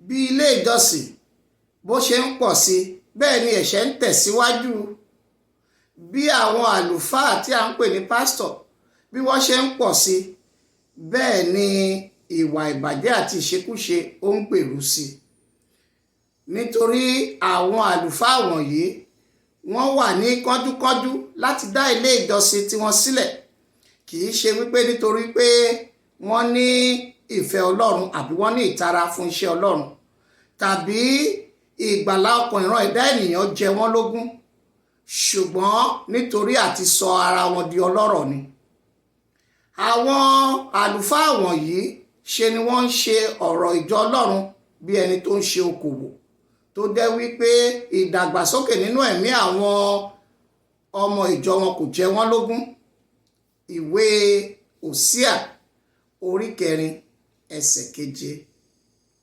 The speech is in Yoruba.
bí ilé ìjọsìn bó ṣe ń pọ̀ sí bẹ́ẹ̀ ni ẹ̀ṣẹ̀ ń tẹ̀síwájú. Bí àwọn àlùfáà tí a ń pè ní pásítọ̀ bí wọ́n ṣe ń pọ̀ sí bẹ́ẹ̀ ni ìwà ìbàjẹ́ àti ìṣekúṣe ó ń gbèrú sí. Nítorí àwọn àlùfáà wọ̀nyí wọ́n wà ní kánjúkánjú láti dá ilé ìjọsìn tiwọn sílẹ̀, kì í ṣe wípé nítorí pé wọ́n ní ìfẹ́ Ọlọ́run àbí wọ́n ní ìtara fún iṣẹ́ Ọlọ́run tàbí ìgbàlá ọkàn ìran ẹ̀dá ènìyàn jẹ wọ́n lógún, ṣùgbọ́n nítorí àti sọ ara wọn di ọlọ́rọ̀ ni. Àwọn àlùfáà wọ̀nyí ṣe ni wọ́n ń ṣe ọ̀rọ̀ ìjọ Ọlọ́run bí ẹni tó ń ṣe okòwò, tó jẹ́ wípé ìdàgbàsókè nínú ẹ̀mí àwọn ọmọ ìjọ wọn kò jẹ wọ́n lógún. Ìwé Hósíà orí 4 ẹsẹ̀ 7.